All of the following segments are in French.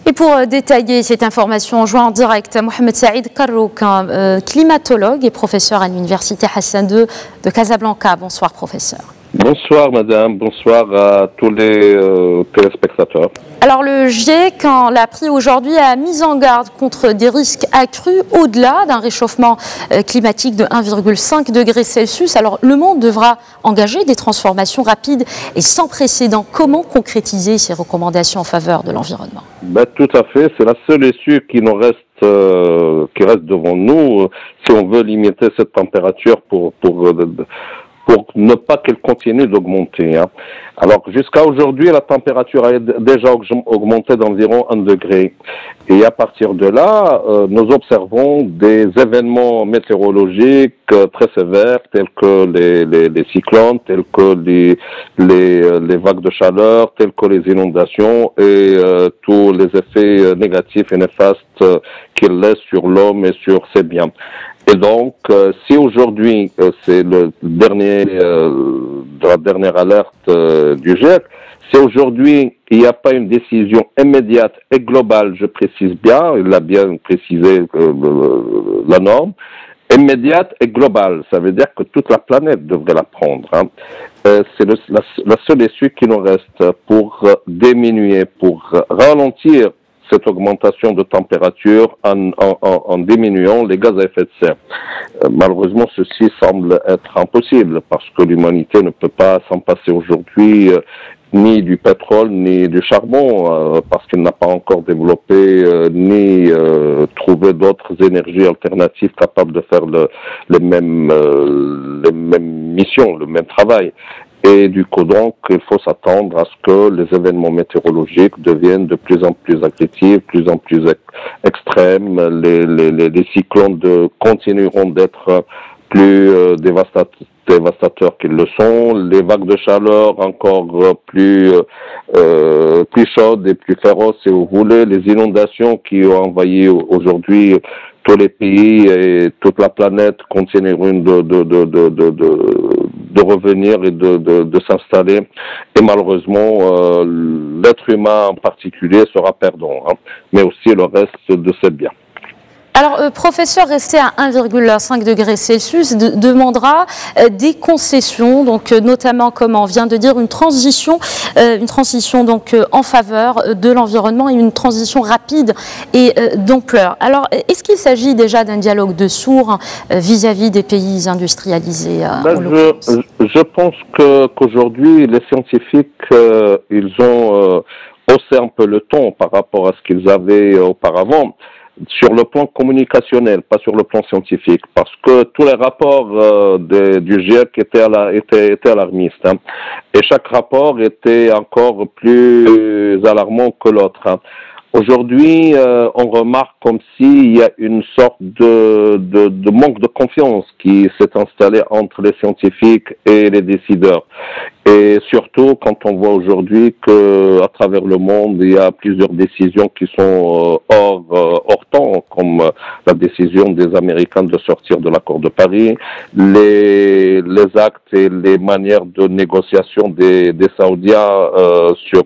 Et pour détailler cette information, on joint en direct à Mohamed Saïd Karrouk, climatologue et professeur à l'université Hassan II de Casablanca. Bonsoir professeur. Bonsoir madame, bonsoir à tous les téléspectateurs. Alors le GIEC l'a pris aujourd'hui a mis en garde contre des risques accrus au-delà d'un réchauffement climatique de 1,5 degré Celsius. Alors le monde devra engager des transformations rapides et sans précédent. Comment concrétiser ces recommandations en faveur de l'environnement? Tout à fait, c'est la seule issue qui nous reste, qui reste devant nous si on veut limiter cette température pour ne pas qu'elle continue d'augmenter. Alors, jusqu'à aujourd'hui, la température a déjà augmenté d'environ 1 degré. Et à partir de là, nous observons des événements météorologiques très sévères, tels que les cyclones, tels que les vagues de chaleur, tels que les inondations et tous les effets négatifs et néfastes qu'ils laissent sur l'homme et sur ses biens. Et donc, si aujourd'hui, c'est le dernier, de la dernière alerte du GIEC, si aujourd'hui il n'y a pas une décision immédiate et globale, je précise bien, il a bien précisé la norme, immédiate et globale, ça veut dire que toute la planète devrait la prendre. C'est la seule issue qui nous reste pour diminuer, pour ralentir cette augmentation de température en diminuant les gaz à effet de serre. Malheureusement, ceci semble être impossible parce que l'humanité ne peut pas s'en passer aujourd'hui ni du pétrole ni du charbon parce qu'il n'a pas encore développé ni trouvé d'autres énergies alternatives capables de faire les mêmes missions, le même travail. Et du coup, donc, il faut s'attendre à ce que les événements météorologiques deviennent de plus en plus agressifs, plus en plus extrêmes. Les cyclones continueront d'être plus dévastateurs qu'ils le sont. Les vagues de chaleur encore plus chaudes et plus féroces, si vous voulez. Les inondations qui ont envahi aujourd'hui tous les pays et toute la planète continueront de revenir et de s'installer. Et malheureusement, l'être humain en particulier sera perdant, mais aussi le reste de ses biens. Alors, professeur, rester à 1,5 degré Celsius demandera des concessions, donc notamment, comme on vient de dire, une transition donc en faveur de l'environnement et une transition rapide et d'ampleur. Alors, est-ce qu'il s'agit déjà d'un dialogue de sourds vis-à-vis des pays industrialisés Je pense qu'aujourd'hui, les scientifiques, ils ont haussé un peu le ton par rapport à ce qu'ils avaient auparavant. Sur le plan communicationnel, pas sur le plan scientifique, parce que tous les rapports du GIEC étaient alarmistes, et chaque rapport était encore plus alarmant que l'autre. Aujourd'hui, on remarque comme s'il y a une sorte de manque de confiance qui s'est installé entre les scientifiques et les décideurs. Et surtout quand on voit aujourd'hui que à travers le monde, il y a plusieurs décisions qui sont hors temps, comme la décision des Américains de sortir de l'accord de Paris, les actes et les manières de négociation des Saoudiens sur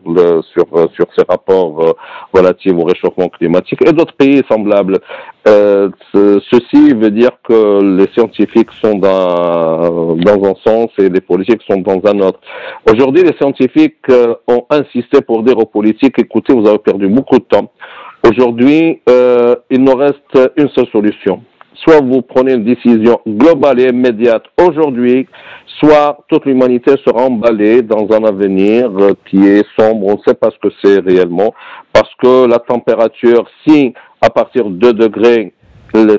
ces rapports relatifs au réchauffement climatique et d'autres pays semblables. Ceci veut dire que les scientifiques sont dans un sens et les politiques sont dans un autre. Aujourd'hui, les scientifiques ont insisté pour dire aux politiques, écoutez, vous avez perdu beaucoup de temps. Aujourd'hui, il nous reste une seule solution. Soit vous prenez une décision globale et immédiate aujourd'hui, soit toute l'humanité sera emballée dans un avenir qui est sombre. On ne sait pas ce que c'est réellement, parce que la température, si à partir de 2 degrés,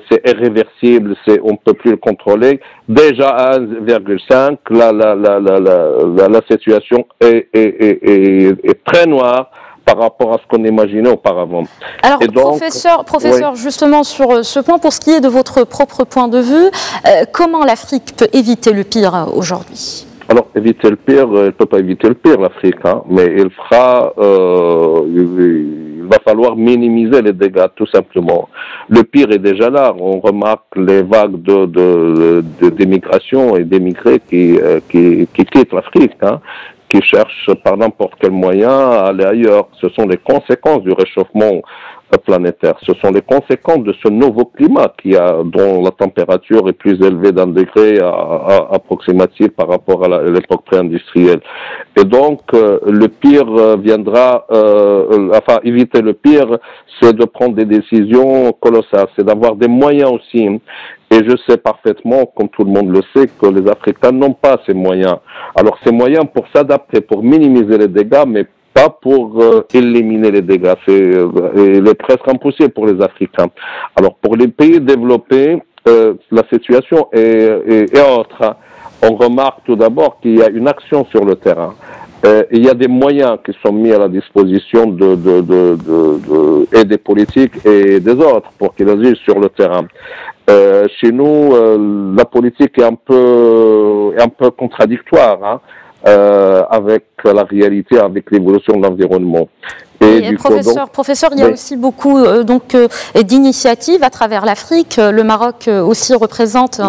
c'est irréversible, on ne peut plus le contrôler. Déjà à 1,5, la situation est très noire par rapport à ce qu'on imaginait auparavant. Alors, donc, professeur, oui, justement sur ce point, pour ce qui est de votre propre point de vue, comment l'Afrique peut éviter le pire aujourd'hui ? Alors, éviter le pire, elle ne peut pas éviter le pire, l'Afrique, mais il fera, il va falloir minimiser les dégâts, tout simplement. Le pire est déjà là. On remarque les vagues d'émigration et d'émigrés qui quittent l'Afrique, qui cherchent par n'importe quel moyen à aller ailleurs. Ce sont les conséquences du réchauffement planétaire. Ce sont les conséquences de ce nouveau climat dont la température est plus élevée d'1 degré approximatif par rapport à l'époque pré-industrielle. Et donc, le pire viendra, éviter le pire, c'est de prendre des décisions colossales, c'est d'avoir des moyens aussi. Et je sais parfaitement, comme tout le monde le sait, que les Africains n'ont pas ces moyens. Alors, ces moyens pour s'adapter, pour minimiser les dégâts, mais pas pour éliminer les dégâts. Il est presque impossible pour les Africains. Alors, pour les pays développés, la situation est autre. On remarque tout d'abord qu'il y a une action sur le terrain. Il y a des moyens qui sont mis à la disposition et des politiques et des autres pour qu'ils agissent sur le terrain. Chez nous, la politique est un peu contradictoire, avec la réalité, avec l'évolution de l'environnement. Et professeur, il y a aussi beaucoup d'initiatives à travers l'Afrique. Le Maroc aussi représente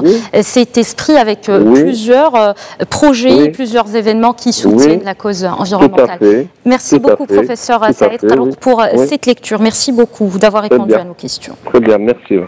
cet esprit avec plusieurs projets, plusieurs événements qui soutiennent la cause environnementale. Merci beaucoup, professeur Saïd, pour cette lecture. Merci beaucoup d'avoir répondu à nos questions. Très bien, merci.